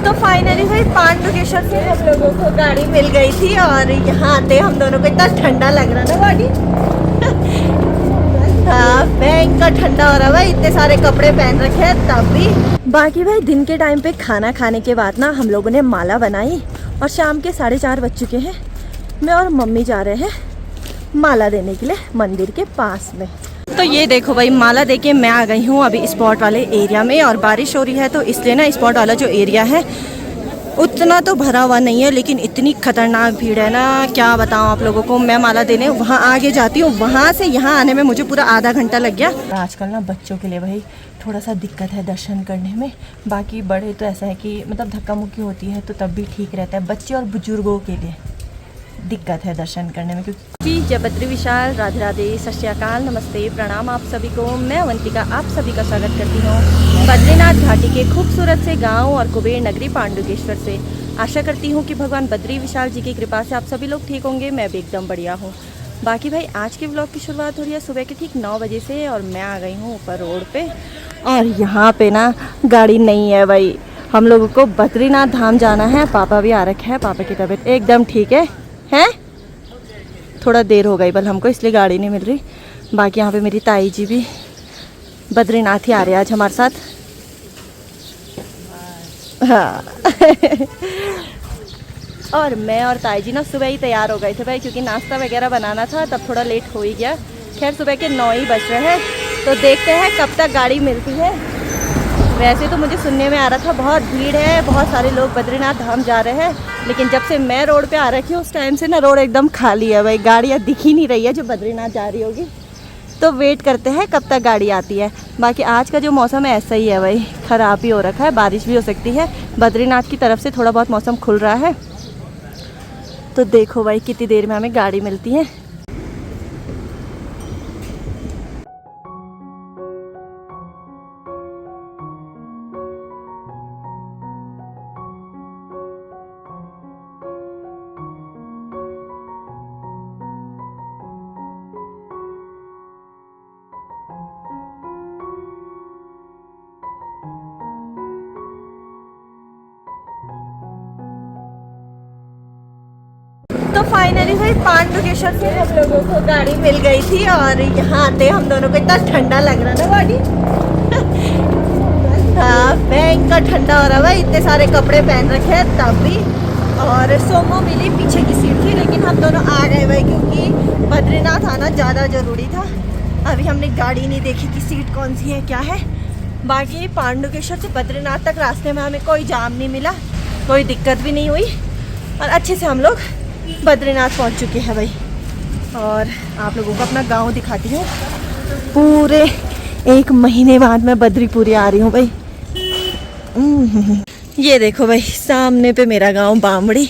तो फाइनली भाई पांडुकेश्वर से हम लोगों को गाड़ी मिल गई थी और यहाँ आते हम दोनों को इतना ठंडा लग रहा ना बॉडी। हाँ भयंकर ठंडा हो रहा भाई, इतने सारे कपड़े पहन रखे हैं तब भी। बाकी भाई दिन के टाइम पे खाना खाने के बाद ना हम लोगों ने माला बनाई और शाम के 4:30 बज चुके हैं। मैं और मम्मी जा रहे हैं माला देने के लिए मंदिर के पास में। तो ये देखो भाई माला देके मैं आ गई हूँ अभी स्पॉट वाले एरिया में और बारिश हो रही है तो इसलिए ना स्पॉट वाला जो एरिया है उतना तो भरा हुआ नहीं है, लेकिन इतनी खतरनाक भीड़ है ना क्या बताऊँ आप लोगों को। मैं माला देने वहाँ आगे जाती हूँ, वहाँ से यहाँ आने में मुझे पूरा आधा घंटा लग गया। आजकल ना बच्चों के लिए भाई थोड़ा सा दिक्कत है दर्शन करने में, बाकी बड़े तो ऐसा है कि मतलब धक्का मुक्की होती है तो तब भी ठीक रहता है। बच्चे और बुजुर्गों के लिए दिक्कत है दर्शन करने में। क्योंकि जय बद्री विशाल, राधे राधे, सत श्री अकाल, नमस्ते, प्रणाम आप सभी को। मैं अवंतिका आप सभी का स्वागत करती हूँ बद्रीनाथ घाटी के खूबसूरत से गांव और कुबेर नगरी पांडुकेश्वर से। आशा करती हूँ कि भगवान बद्री विशाल जी की कृपा से आप सभी लोग ठीक होंगे। मैं भी एकदम बढ़िया हूँ। बाकी भाई आज के व्लॉग की शुरुआत हो रही है सुबह के ठीक 9 बजे से और मैं आ गई हूँ ऊपर रोड पे। और यहाँ पे ना गाड़ी नहीं है भाई, हम लोगों को बद्रीनाथ धाम जाना है। पापा भी आ रखे हैं, पापा की तबीयत एकदम ठीक है थोड़ा देर हो गई बल हमको इसलिए गाड़ी नहीं मिल रही। बाकी यहाँ पे मेरी ताई जी भी बद्रीनाथ ही आ रहे हैं आज हमारे साथ। हाँ और मैं और ताई जी ना सुबह ही तैयार हो गए थे भाई, क्योंकि नाश्ता वगैरह बनाना था तब थोड़ा लेट हो ही गया। खैर सुबह के 9 ही बज रहे हैं तो देखते हैं कब तक गाड़ी मिलती है। वैसे तो मुझे सुनने में आ रहा था बहुत भीड़ है, बहुत सारे लोग बद्रीनाथ धाम जा रहे हैं, लेकिन जब से मैं रोड पे आ रखी हूँ उस टाइम से ना रोड एकदम खाली है भाई, गाड़ियाँ दिख ही नहीं रही है जो बद्रीनाथ जा रही होगी। तो वेट करते हैं कब तक गाड़ी आती है। बाकी आज का जो मौसम है ऐसा ही है भाई, ख़राब ही हो रखा है, बारिश भी हो सकती है। बद्रीनाथ की तरफ से थोड़ा बहुत मौसम खुल रहा है तो देखो भाई कितनी देर में हमें गाड़ी मिलती है। तो फाइनली भाई पांडुकेश्वर से हम लोगों को गाड़ी मिल गई थी और यहाँ आते हम दोनों को इतना ठंडा लग रहा ना बॉडी। हाँ भयंकर ठंडा हो रहा भाई, इतने सारे कपड़े पहन रखे हैं तब भी। और सोमो मिली, पीछे की सीट थी, लेकिन हम दोनों आ गए भाई क्योंकि बद्रीनाथ आना ज़्यादा ज़रूरी था। अभी हमने गाड़ी नहीं देखी कि सीट कौन सी है क्या है। बाकी पांडुकेश्वर से बद्रीनाथ तक रास्ते में हमें कोई जाम नहीं मिला, कोई दिक्कत भी नहीं हुई और अच्छे से हम लोग बद्रीनाथ पहुंच चुके हैं भाई। और आप लोगों को अपना गांव दिखाती हूँ, पूरे 1 महीने बाद मैं बद्रीपुरी आ रही हूँ भाई। ये देखो भाई सामने पे मेरा गांव बामड़ी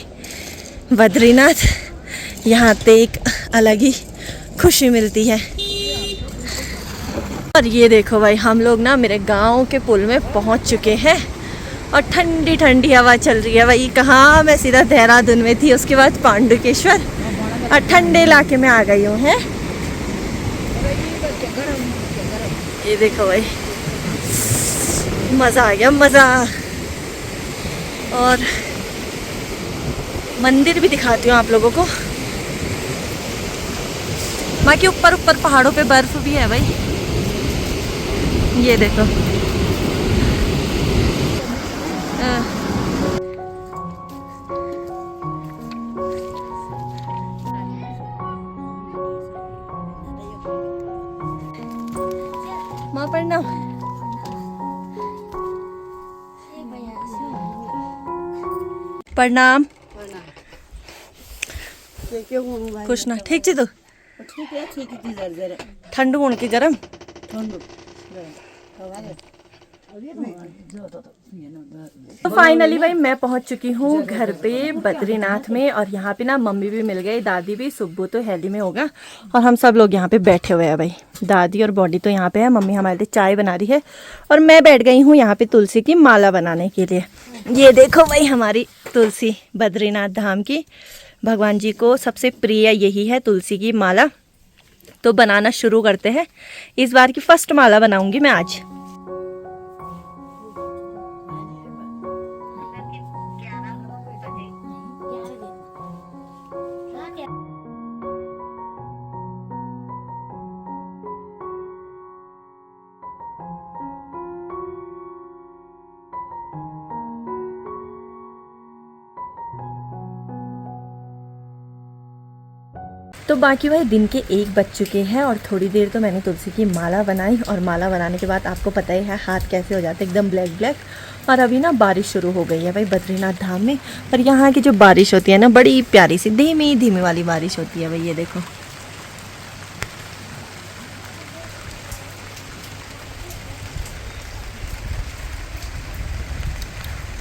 बद्रीनाथ। यहाँ पे एक अलग ही खुशी मिलती है। और ये देखो भाई हम लोग ना मेरे गांव के पुल में पहुँच चुके हैं और ठंडी ठंडी हवा चल रही है भाई। कहाँ मैं सीधा देहरादून में थी, उसके बाद पांडुकेश्वर और ठंडे इलाके में आ गई हूँ है। ये देखो भाई मज़ा आ गया, मज़ा। और मंदिर भी दिखाती हूँ आप लोगों को। बाकी ऊपर ऊपर पहाड़ों पे बर्फ भी है भाई, ये देखो। माँ प्रणाम। प्रणाम। कुछ ना ठीक थी तो ठंड होने की गरम। तो फाइनली भाई मैं पहुंच चुकी हूँ घर पे बद्रीनाथ में और यहाँ पे ना मम्मी भी मिल गई, दादी भी, सुब्बू तो हेली में होगा और हम सब लोग यहाँ पे बैठे हुए हैं भाई। दादी और बॉडी तो यहाँ पे है, मम्मी हमारे लिए चाय बना रही है और मैं बैठ गई हूँ यहाँ पे तुलसी की माला बनाने के लिए। ये देखो भाई हमारी तुलसी बद्रीनाथ धाम की, भगवान जी को सबसे प्रिय यही है तुलसी की माला। तो बनाना शुरू करते हैं। इस बार की फर्स्ट माला बनाऊंगी मैं आज। तो बाकी भाई दिन के 1 बज चुके हैं और थोड़ी देर तो मैंने तुलसी की माला बनाई और माला बनाने के बाद आपको पता ही है हाथ कैसे हो जाते एकदम ब्लैक ब्लैक। और अभी ना बारिश शुरू हो गई है भाई बद्रीनाथ धाम में। और यहाँ की जो बारिश होती है ना बड़ी प्यारी सी धीमी धीमी वाली बारिश होती है भाई, ये देखो।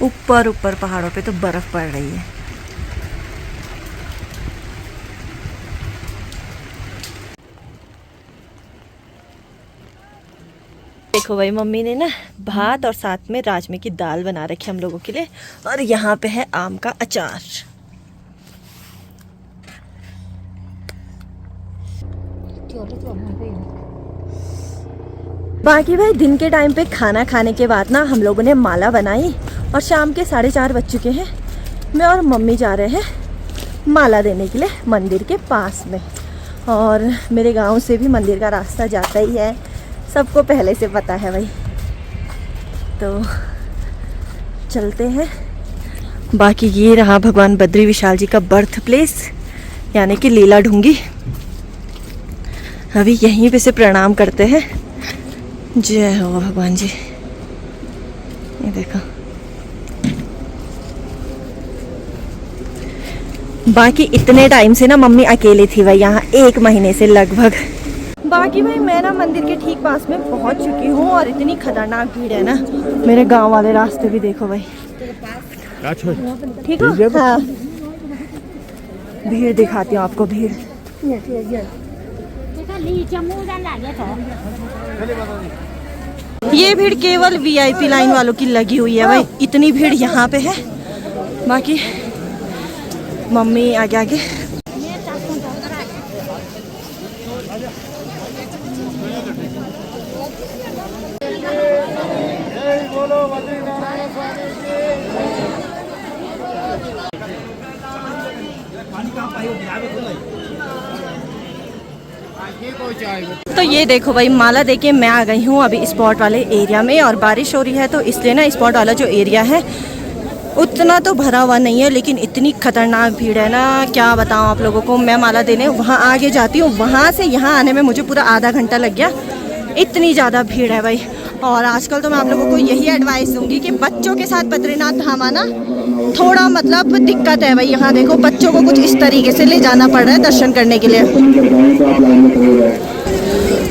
ऊपर ऊपर पहाड़ों पे तो बर्फ पड़ रही है। देखो भाई मम्मी ने ना भात और साथ में राजमे की दाल बना रखी है हम लोगों के लिए। और यहाँ पे है आम का अचार। बाकी भाई दिन के टाइम पे खाना खाने के बाद ना हम लोगों ने माला बनाई और शाम के 4:30 बज चुके हैं। मैं और मम्मी जा रहे हैं माला देने के लिए मंदिर के पास में। और मेरे गांव से भी मंदिर का रास्ता जाता ही है, सबको पहले से पता है भाई। तो चलते हैं। बाकी ये रहा भगवान बद्री विशाल जी का बर्थ प्लेस यानी कि लीला ढूंगी। अभी यहीं पे से प्रणाम करते हैं। जय हो भगवान जी। ये देखो। बाकी इतने टाइम से ना मम्मी अकेली थी भाई यहाँ, 1 महीने से लगभग। बाकी भाई मैं ना मंदिर के ठीक पास में पहुंच चुकी हूँ और इतनी खतरनाक भीड़ है ना। मेरे गांव वाले रास्ते भी देखो भाई। ठीक है हाँ। भीड़ दिखाती हूँ आपको, भीड़। ये भीड़ केवल VIP लाइन वालों की लगी हुई है भाई, इतनी भीड़ यहाँ पे है। बाकी मम्मी आगे आगे। तो ये देखो भाई माला देके मैं आ गई हूँ अभी स्पॉट वाले एरिया में। और बारिश हो रही है तो इसलिए ना स्पॉट वाला जो एरिया है उतना तो भरा हुआ नहीं है, लेकिन इतनी खतरनाक भीड़ है ना क्या बताऊँ आप लोगों को। मैं माला देने वहाँ आगे जाती हूँ, वहाँ से यहाँ आने में मुझे पूरा आधा घंटा लग गया, इतनी ज़्यादा भीड़ है भाई। और आजकल तो मैं आप लोगों को यही एडवाइस दूंगी कि बच्चों के साथ बद्रीनाथ धाम आना थोड़ा मतलब दिक्कत है भाई। यहाँ देखो बच्चों को कुछ इस तरीके से ले जाना पड़ रहा है दर्शन करने के लिए।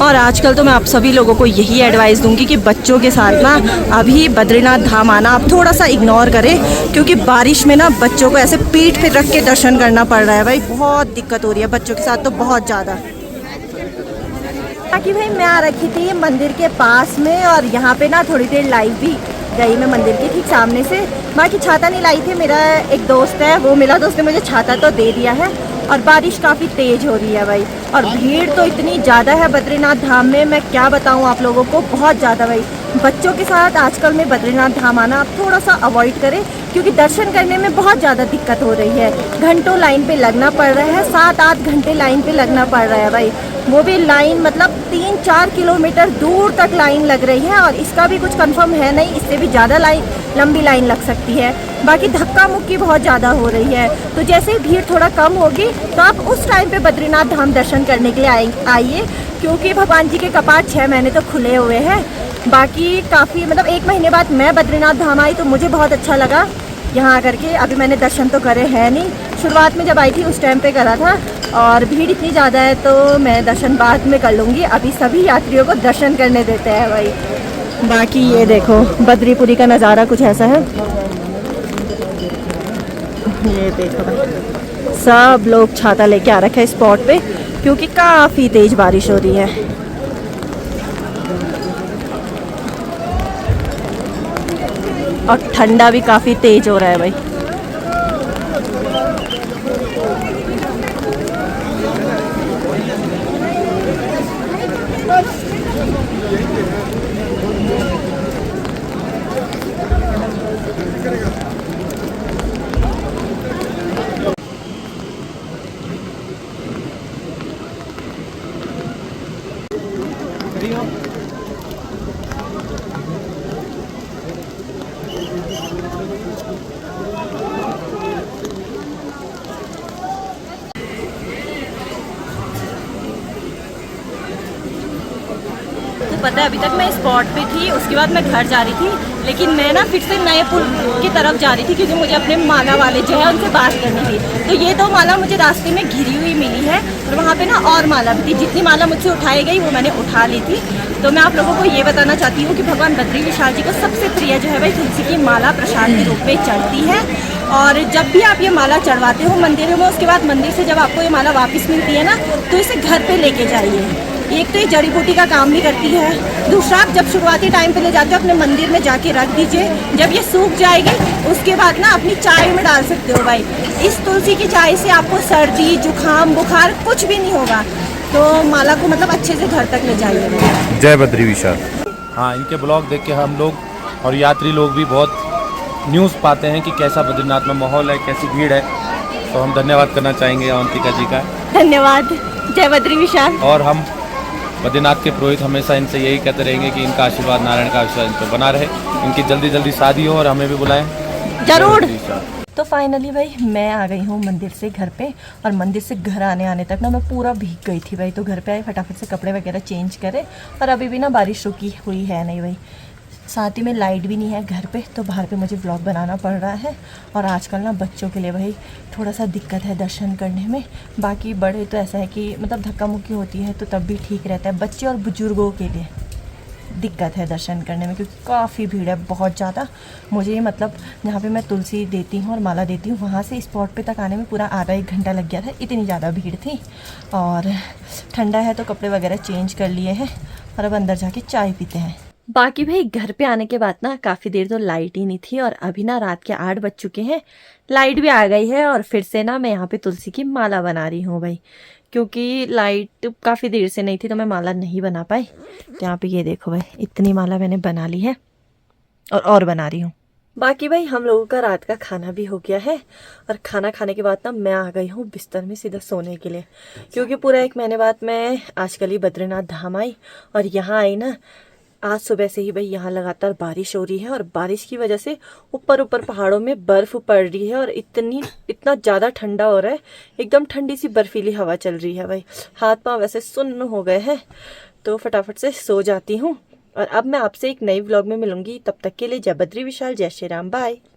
और आजकल तो मैं आप सभी लोगों को यही एडवाइस दूंगी कि बच्चों के साथ ना अभी बद्रीनाथ धाम आना आप थोड़ा सा इग्नोर करें, क्योंकि बारिश में ना बच्चों को ऐसे पीठ पे रख के दर्शन करना पड़ रहा है भाई। बहुत दिक्कत हो रही है बच्चों के साथ तो, बहुत ज़्यादा। बाकी भाई मैं आ रखी थी मंदिर के पास में और यहाँ पे ना थोड़ी देर लाइव भी गई मैं मंदिर के ठीक सामने से। बाकी छाता नहीं लाई थी, मेरा एक दोस्त है वो मिला तो उसने मुझे छाता तो दे दिया है। और बारिश काफ़ी तेज़ हो रही है भाई और भीड़ तो इतनी ज़्यादा है बद्रीनाथ धाम में, मैं क्या बताऊँ आप लोगों को, बहुत ज़्यादा भाई। बच्चों के साथ आजकल में बद्रीनाथ धाम आना आप थोड़ा सा अवॉइड करें, क्योंकि दर्शन करने में बहुत ज़्यादा दिक्कत हो रही है। घंटों लाइन पे लगना पड़ रहा है, 7-8 घंटे लाइन पे लगना पड़ रहा है भाई। वो भी लाइन मतलब 3-4 किलोमीटर दूर तक लाइन लग रही है और इसका भी कुछ कंफर्म है नहीं, इससे भी ज़्यादा लंबी लाइन लग सकती है। बाकी धक्का मुक्की बहुत ज़्यादा हो रही है। तो जैसे भीड़ थोड़ा कम होगी तो आप उस टाइम पे बद्रीनाथ धाम दर्शन करने के लिए आइए, क्योंकि भगवान जी के कपाट 6 महीने तो खुले हुए हैं। बाकी काफ़ी मतलब 1 महीने बाद मैं बद्रीनाथ धाम आई तो मुझे बहुत अच्छा लगा यहाँ आकर के। अभी मैंने दर्शन तो करे हैं नहीं, शुरुआत में जब आई थी उस टाइम पे करा था। और भीड़ इतनी ज़्यादा है तो मैं दर्शन बाद में कर लूँगी, अभी सभी यात्रियों को दर्शन करने देते हैं भाई। बाकी ये देखो बद्रीपुरी का नज़ारा कुछ ऐसा है, ये देखो भाई सब लोग छाता लेके आ रखे हैं स्पॉट पे, क्योंकि काफ़ी तेज़ बारिश हो रही है। और ठंडा भी काफ़ी तेज़ हो रहा है भाई। पता है अभी तक मैं स्पॉट पे थी, उसके बाद मैं घर जा रही थी, लेकिन मैं ना फिर से नए पुल की तरफ जा रही थी क्योंकि मुझे अपने माला वाले जो है उनसे बात करनी थी। तो ये 2 माला मुझे रास्ते में घिरी हुई मिली है और वहाँ पे ना और माला भी थी। जितनी माला मुझसे उठाई गई वो मैंने उठा ली थी। तो मैं आप लोगों को ये बताना चाहती हूँ कि भगवान बद्री विशाल जी को सबसे प्रिय जो है भाई तुलसी की माला प्रसाद के रूप में चढ़ती है। और जब भी आप ये माला चढ़वाते हो मंदिरों में, उसके बाद मंदिर से जब आपको ये माला वापस मिलती है ना, तो इसे घर पे लेके जाइए। एक तो ये जड़ी बूटी का काम भी करती है, दूसरा आप जब शुरुआती टाइम पे ले जाते हो अपने मंदिर में जाके रख दीजिए। जब ये सूख जाएगी उसके बाद ना अपनी चाय में डाल सकते हो भाई। इस तुलसी की चाय से आपको सर्दी जुकाम बुखार कुछ भी नहीं होगा। तो माला को मतलब अच्छे से घर तक ले जाइए। जय बद्री विशाल। हाँ, इनके ब्लॉग देख के हम लोग और यात्री लोग भी बहुत न्यूज़ पाते हैं कि कैसा बद्रीनाथ में माहौल है, कैसी भीड़ है। तो हम धन्यवाद करना चाहेंगे अवंतिका जी का। धन्यवाद। जय बद्री विशाल। और हम बद्रीनाथ के पुरोहित हमेशा इनसे यही कहते रहेंगे कि इनका आशीर्वाद, नारायण का आशीर्वाद इन पर बना रहे, इनकी जल्दी जल्दी शादी हो और हमें भी बुलाएं जरूर। तो फाइनली भाई मैं आ गई हूँ मंदिर से घर पे, और मंदिर से घर आने तक ना मैं पूरा भीग गई थी भाई। तो घर पे आए, फटाफट से कपड़े वगैरह चेंज करे, और अभी भी ना बारिश रुकी हुई है नहीं भाई। साथ ही में लाइट भी नहीं है घर पे, तो बाहर पे मुझे व्लॉग बनाना पड़ रहा है। और आजकल ना बच्चों के लिए भाई थोड़ा सा दिक्कत है दर्शन करने में। बाकी बड़े तो ऐसा है कि मतलब धक्का मुक्की होती है तो तब भी ठीक रहता है, बच्चे और बुजुर्गों के लिए दिक्कत है दर्शन करने में, क्योंकि काफ़ी भीड़ है बहुत ज़्यादा। मुझे मतलब जहाँ पे मैं तुलसी देती हूँ और माला देती हूँ वहाँ से स्पॉट पे तक आने में पूरा आधा 1 घंटा लग गया था, इतनी ज़्यादा भीड़ थी। और ठंडा है तो कपड़े वगैरह चेंज कर लिए हैं और अब अंदर जाके चाय पीते हैं। बाकी भाई घर पे आने के बाद ना काफ़ी देर तो लाइट ही नहीं थी, और अभी ना रात के 8 बज चुके हैं, लाइट भी आ गई है। और फिर से ना मैं यहाँ पे तुलसी की माला बना रही हूँ भाई, क्योंकि लाइट काफ़ी देर से नहीं थी तो मैं माला नहीं बना पाई। तो यहाँ पे ये देखो भाई, इतनी माला मैंने बना ली है और बना रही हूँ। बाकी भाई हम लोगों का रात का खाना भी हो गया है, और खाना खाने के बाद ना मैं आ गई हूँ बिस्तर में सीधा सोने के लिए, क्योंकि पूरा 1 महीने बाद मैं आजकल ही बद्रीनाथ धाम आई। और यहाँ आई ना, आज सुबह से ही भाई यहाँ लगातार बारिश हो रही है, और बारिश की वजह से ऊपर पहाड़ों में बर्फ़ पड़ रही है, और इतना ज़्यादा ठंडा हो रहा है, एकदम ठंडी सी बर्फीली हवा चल रही है भाई। हाथ पाँव वैसे सुन्न हो गए हैं, तो फटाफट से सो जाती हूँ। और अब मैं आपसे एक नई व्लॉग में मिलूंगी, तब तक के लिए जय बद्री विशाल, जय श्री राम, बाय।